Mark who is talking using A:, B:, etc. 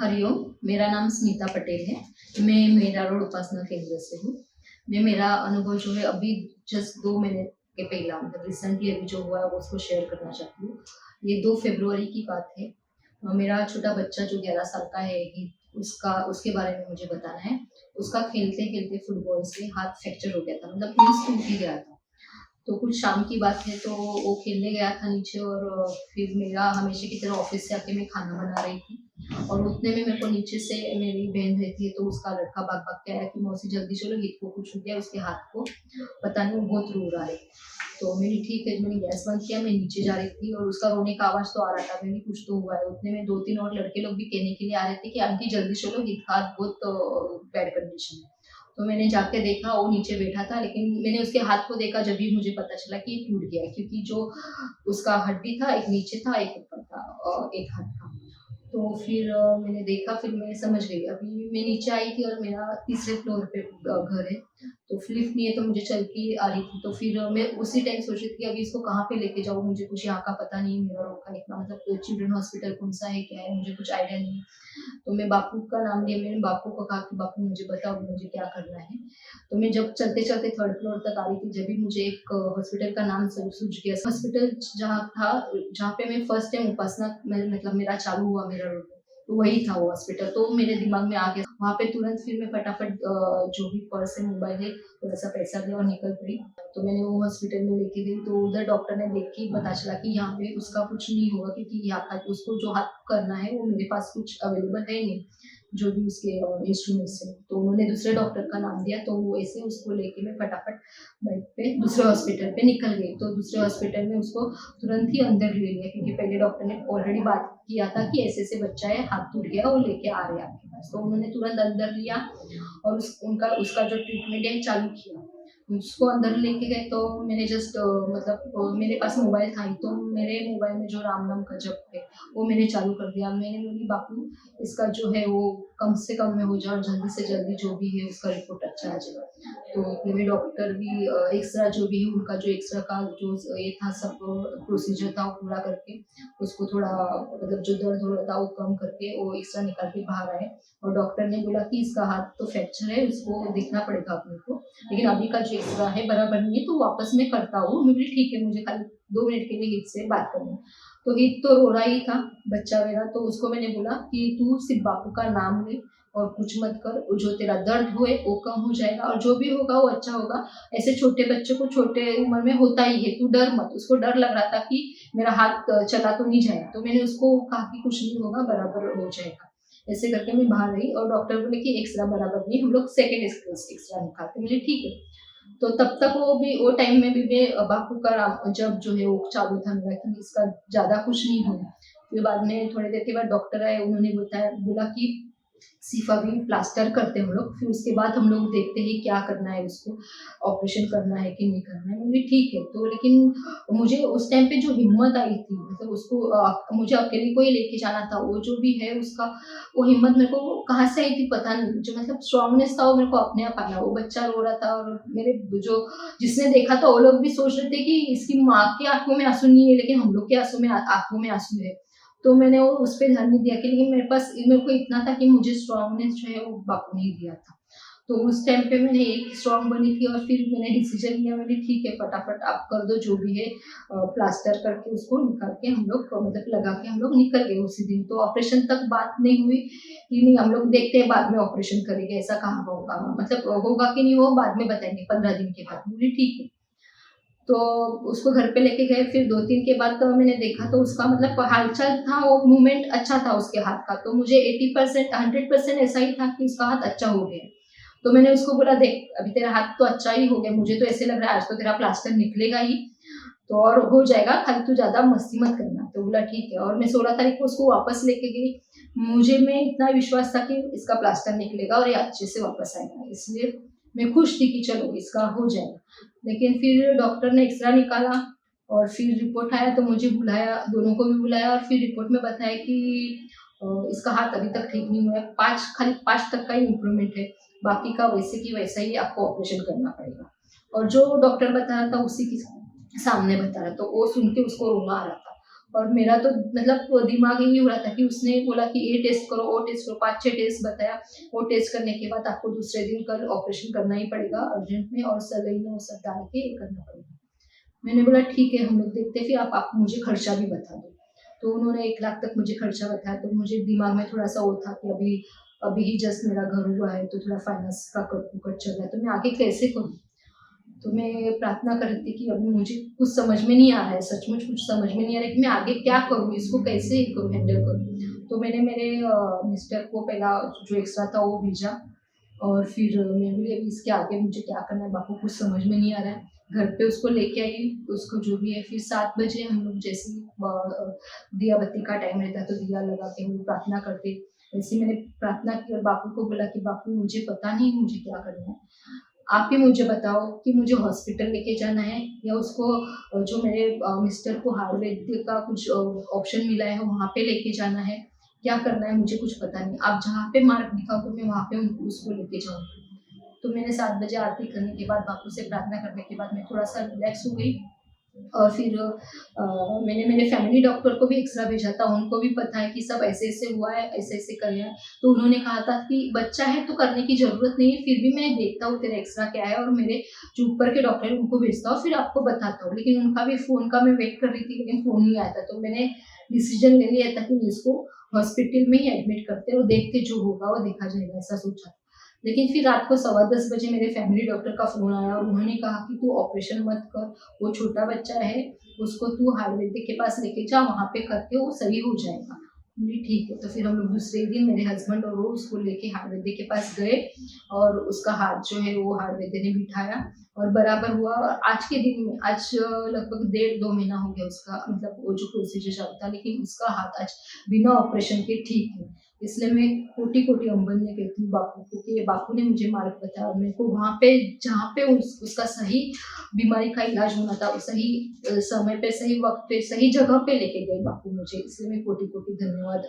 A: हरिओम, मेरा नाम स्मिता पटेल है। मैं मेरा रोड उपासना केंद्र से हूँ। मैं मेरा अनुभव जो है अभी जस्ट 2 महीने के पहला मतलब रिसेंटली अभी जो हुआ है वो उसको शेयर करना चाहती हूँ। ये 2 फरवरी की बात है। मेरा छोटा बच्चा जो 11 साल का है उसके बारे में मुझे बताना है। उसका खेलते-खेलते फुटबॉल से हाथ फ्रैक्चर हो गया था, मतलब मीन्स टूट ही गया था। तो कुछ शाम की बात है, तो वो खेलने गया था नीचे और फिर मेरा हमेशा की तरह ऑफिस से आके मैं खाना बना रही थी और उतने में मेरे को नीचे से मेरी बहन रहती है, तो उसका लड़का भाग भाग के आया कि मौसी जल्दी चलो, हित को कुछ हो गया, उसके हाथ को पता नहीं, वो बहुत रो रहा है। तो मैंने ठीक है, मैंने गैस बंद किया, मैं नीचे जा रही थी और उसका रोने का आवाज तो आ रहा था, मैंने कुछ तो हुआ है। उतने में 2-3 और लड़के लोग भी कहने के लिए आ रहे थे कि आंटी जल्दी चलो, हित का हाथ बहुत बैड कंडीशन है। तो मैंने जाके देखा, वो नीचे बैठा था, लेकिन मैंने उसके हाथ को देखा जब भी मुझे पता चला कि ये टूट गया है, क्योंकि जो उसका हड्डी था, एक नीचे था, एक ऊपर था और एक हाथ था। तो फिर मैंने देखा, फिर मैं समझ गई। अभी मैं नीचे आई थी और मेरा तीसरे फ्लोर पे घर है, तो लिफ्ट नहीं है, तो मुझे चल के आ रही थी। तो फिर मैं उसी टाइम सोच रही थी अभी इसको कहाँ पे लेके जाऊँ, मुझे कुछ यहाँ का पता नहीं, मेरा रोड का इतना मतलब चिल्ड्रन हॉस्पिटल कौन सा है, क्या है, मुझे कुछ आइडिया नहीं। तो मैं बापू का नाम लिया, मैंने बापू को कहा कि बापू मुझे बताओ, मुझे क्या करना है। तो मैं जब चलते-चलते 3rd फ्लोर तक आ रही थी, जब भी मुझे एक हॉस्पिटल का नाम सूझ गया। हॉस्पिटल जहाँ था, जहाँ पे मैं फर्स्ट टाइम उपासना मतलब मेरा चालू हुआ मेरा रूट, तो वही था वो हॉस्पिटल। तो मेरे दिमाग में आ गया, वहाँ पे तुरंत फिर मैं फटाफट जो भी पर्स है, मोबाइल है, थोड़ा-सा पैसा लिया और निकल पड़ी। तो मैंने वो हॉस्पिटल में लेके गई, तो उधर डॉक्टर ने देख के पता चला कि यहाँ पे उसका कुछ नहीं होगा, क्योंकि यहाँ पर उसको जो हाथ करना है वो मेरे पास कुछ अवेलेबल है नहीं, जो भी उसके इंस्ट्रूमेंट्स हैं। तो उन्होंने दूसरे डॉक्टर का नाम दिया, तो वो ऐसे उसको लेके मैं फटाफट बाइक पे दूसरे हॉस्पिटल पे निकल गई। तो दूसरे हॉस्पिटल में उसको तुरंत ही अंदर ले लिया, क्योंकि पहले डॉक्टर ने ऑलरेडी बात किया था कि ऐसे-ऐसे बच्चा है, हाथ टूट गया, वो लेके आ रहे हैं आपके पास। तो उन्होंने तुरंत अंदर लिया और उसका जो ट्रीटमेंट है चालू किया। उसको अंदर लेके गए, तो मैंने जस्ट मतलब मेरे पास मोबाइल था ही, तो मेरे मोबाइल में जो राम नाम का जप है वो मैंने चालू कर दिया। मैंने बोली बापू इसका जो है वो कम से कम में हो जाए और जल्दी से जल्दी जो भी है उसका रिपोर्ट अच्छा आ जाए। तो मेरे डॉक्टर भी एक्सरा जो भी है उनका जो एक्सरा का जो ये था, सब प्रोसीजर था वो पूरा करके उसको थोड़ा मतलब जो दर्द हो रहा था वो कम करके वो एक्सरा निकाल के बाहर आए। और डॉक्टर ने बोला कि इसका हाथ तो फ्रैक्चर है, उसको देखना पड़ेगा अपने को, लेकिन अभी का जो एक्सरा है बराबर नहीं है, तो वापस मैं करता हूँ। मैं बोली ठीक है, मुझे खाली 2 मिनट के लिए हित से बात करनी है। तो हित तो रो रहा ही था बच्चा मेरा, तो उसको मैंने बोला कि तू सिर्फ बापू का नाम ले और कुछ मत कर, जो तेरा दर्द हुए वो कम हो जाएगा और जो भी होगा वो अच्छा होगा। ऐसे छोटे बच्चे को छोटे उम्र में होता ही है, तू डर मत। उसको डर लग रहा था कि मेरा हाथ चला तो नहीं जाएगा, तो मैंने उसको कहा कि कुछ नहीं होगा, बराबर हो जाएगा। ऐसे करके मैं बाहर आई और डॉक्टर बोले कि एक्सरा बराबर नहीं, हम लोग सेकेंड एक्सरा निकालते। मुझे ठीक है। तो तब तक वो टाइम में भी मैं बापू का जब जो है वो चालू था मेरा कि इसका ज़्यादा कुछ नहीं होना। फिर बाद में थोड़ी देर के बाद डॉक्टर आए, उन्होंने बोला कि सिर्फ अभी प्लास्टर करते हैं हम लोग, फिर उसके बाद हम लोग देखते हैं क्या करना है, उसको ऑपरेशन करना है कि नहीं करना है। मैं बोली ठीक है। तो लेकिन मुझे उस टाइम पे जो हिम्मत आई थी, मतलब उसको मुझे अकेले को ही लेके जाना था, वो जो भी है उसका वो हिम्मत मेरे को कहाँ से आई थी पता नहीं, जो मतलब स्ट्रांगनेस था वो मेरे को अपने आप आया। वो बच्चा रो रहा था और मेरे जो जिसने देखा था वो लोग भी सोच रहे थे कि इसकी माँ की आँखों में आँसू नहीं है, लेकिन हम लोग के आँखों में आँसू है। तो मैंने वो उस पे ध्यान नहीं दिया कि, लेकिन मेरे को इतना था कि मुझे स्ट्रांगनेस जो है वो बापू ने ही दिया था। तो उस टाइम पे मैंने एक स्ट्रांग बनी थी और फिर मैंने डिसीजन लिया, मैंने ठीक है फटाफट आप कर दो जो भी है, प्लास्टर करके उसको निकाल के हम लोग मतलब लगा के हम लोग निकल गए उसी दिन। तो ऑपरेशन तक बात नहीं हुई कि नहीं हम लोग देखते हैं बाद में ऑपरेशन करेंगे, ऐसा कहाँ होगा, मतलब होगा कि नहीं वो बाद में बताएंगे 15 दिन के बाद। मुझे ठीक है। तो उसको घर पे लेके गए, फिर 2-3 के बाद तो मैंने देखा, तो उसका मतलब हाल-चाल था, वो मूवमेंट अच्छा था उसके हाथ का, तो मुझे 80% 100% ऐसा ही था कि उसका हाथ अच्छा हो गया। तो मैंने उसको बोला देख अभी तेरा हाथ तो अच्छा ही हो गया, मुझे तो ऐसे लग रहा है आज तो तेरा प्लास्टर निकलेगा ही, तो और हो जाएगा, खाली तू ज़्यादा मस्ती मत करना। तो बोला ठीक है, और मैं 16 तारीख को उसको वापस लेके गई। मुझे में इतना विश्वास था कि इसका प्लास्टर निकलेगा और ये अच्छे से वापस आएगा, इसलिए मैं खुश थी कि चलो इसका हो जाएगा। लेकिन फिर डॉक्टर ने एक्सरा निकाला और फिर रिपोर्ट आया, तो मुझे बुलाया, दोनों को भी बुलाया और फिर रिपोर्ट में बताया कि इसका हाथ अभी तक ठीक नहीं हुआ है, 5 खाली 5 तक का ही इम्प्रूवमेंट है, बाकी का वैसे की वैसा ही आपको ऑपरेशन करना पड़ेगा। और जो डॉक्टर बता रहा था उसी के सामने बता रहा, तो वो सुन के उसको रोना आ रहा था। और मेरा तो मतलब वो दिमाग यही हो रहा था कि उसने बोला कि ये टेस्ट करो, वो टेस्ट करो, 5-6 टेस्ट बताया। वो टेस्ट करने के बाद आपको दूसरे दिन कल ऑपरेशन करना ही पड़ेगा अर्जेंट में और सलाइन वो सब डाल के ये करना पड़ेगा। मैंने बोला ठीक है, हम लोग देखते हैं, फिर आप मुझे खर्चा भी बता दो। तो उन्होंने 1 लाख तक मुझे खर्चा बताया, तो मुझे दिमाग में थोड़ा-सा वो था कि अभी अभी ही जस्ट मेरा घर हुआ है, तो थोड़ा फाइनेंस का कट-पुकट चल रहा है, तो मैं आगे कैसे करूँ? तो मैं प्रार्थना कर रही थी कि अभी मुझे कुछ समझ में नहीं आ रहा है, सचमुच कुछ समझ में नहीं आ रहा है कि मैं आगे क्या करूँ, इसको कैसे ये करूँ, हैंडल करूँ। तो मैंने मेरे मिस्टर को पहला जो एक्स्ट्रा था वो भेजा और फिर मैं बोली अभी इसके आगे मुझे क्या करना है, बापू कुछ समझ में नहीं आ रहा है। घर पे उसको लेके आई, उसको जो भी है, फिर 7 बजे हम लोग जैसे ही दिया बत्ती का टाइम रहता है तो दिया लगा के हम लोग प्रार्थना करते। वैसे मैंने प्रार्थना की और बापू को बोला कि बापू मुझे पता नहीं मुझे क्या करना है। आप ही मुझे बताओ कि मुझे हॉस्पिटल लेके जाना है या उसको जो मेरे मिस्टर को आयुर्वेदिक का कुछ ऑप्शन मिला है वहाँ पे लेके जाना है, क्या करना है मुझे कुछ पता नहीं। आप जहाँ पे मार्ग दिखाओगे मैं वहाँ पे उनको उसको लेके जाऊँगी। तो मैंने 7 बजे आरती करने के बाद बापू से प्रार्थना करने के बाद मैं थोड़ा-सा रिलैक्स हो गई और फिर मैंने मेरे फैमिली डॉक्टर को भी एक्स-रे भेजा था, उनको भी पता है कि सब ऐसे-ऐसे हुआ है, ऐसे-ऐसे करे हैं। तो उन्होंने कहा था कि बच्चा है तो करने की ज़रूरत नहीं है, फिर भी मैं देखता हूँ तेरा एक्स-रे क्या है और मेरे जो ऊपर के डॉक्टर हैं उनको भेजता हूँ, फिर आपको बताता हूँ। लेकिन उनका भी फ़ोन का मैं वेट कर रही थी लेकिन फ़ोन नहीं आया था, तो मैंने डिसीज़न ले लिया था कि इसको हॉस्पिटल में ही एडमिट करते हैं और देखते जो होगा वो देखा जाएगा, ऐसा सोचा था। लेकिन फिर रात को 10:15 बजे मेरे फैमिली डॉक्टर का फ़ोन आया और उन्होंने कहा कि तू ऑपरेशन मत कर, वो छोटा बच्चा है, उसको तू आयुर्वेदिक के पास लेके जा, वहाँ पे करके वो सही हो जाएगा। बोली ठीक है, तो फिर हम लोग दूसरे दिन मेरे हस्बैंड और वो उसको लेके आयुर्वेदिक के पास गए और उसका हाथ जो है वो आयुर्वेद ने बिठाया और बराबर हुआ और आज के दिन में आज लगभग 1.5-2 महीना हो गया उसका मतलब वो जो प्रोसीजर चल था लेकिन उसका हाथ आज बिना ऑपरेशन के ठीक है। इसलिए मैं कोटि-कोटि वंदन कहती हूँ बापू को कि ये बापू ने मुझे मार्ग बताया और मेरे को वहाँ पे जहाँ पे उसका सही बीमारी का इलाज होना था, वो सही समय पे, सही वक़्त पे, सही जगह पे लेके गए बापू मुझे, इसलिए मैं कोटि-कोटि धन्यवाद